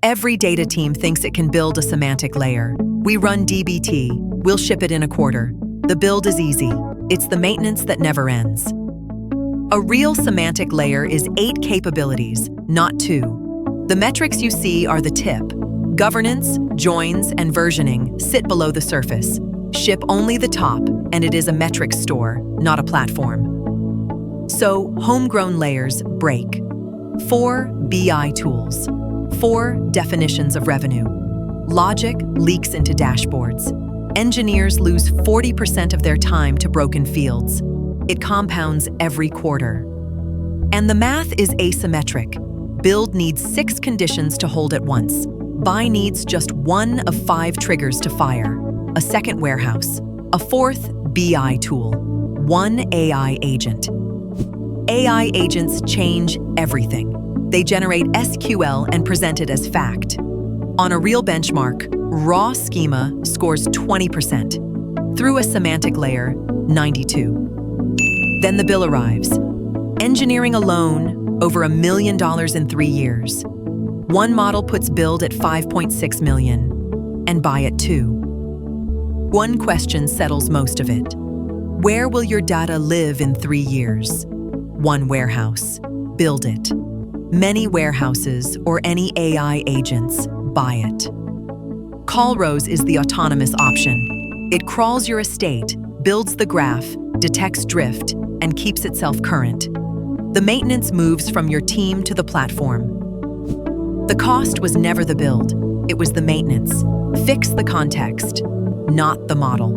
Every data team thinks it can build a semantic layer. We run DBT, we'll ship it in a quarter. The build is easy. It's the maintenance that never ends. A real semantic layer is 8 capabilities, not 2. The metrics you see are the tip. Governance, joins, and versioning sit below the surface. Ship only the top, and it is a metric store, not a platform. So, homegrown layers break. 4 BI tools. 4 definitions of revenue. Logic leaks into dashboards. Engineers lose 40% of their time to broken fields. It compounds every quarter. And the math is asymmetric. Build needs 6 conditions to hold at once. Buy needs just 1 of 5 triggers to fire. A second warehouse. A 4th BI tool. 1 AI agent. AI agents change everything. They generate SQL and present it as fact. On a real benchmark, raw schema scores 20%. Through a semantic layer, 92%. Then the bill arrives. Engineering alone, over $1 million in 3 years. One model puts build at $5.6 million, and buy at 2. One question settles most of it. Where will your data live in 3 years? 1 warehouse. Build it. Many warehouses or any AI agents, buy it. Colrows is the autonomous option. It crawls your estate, builds the graph, detects drift, and keeps itself current. The maintenance moves from your team to the platform. The cost was never the build, it was the maintenance. Fix the context, not the model.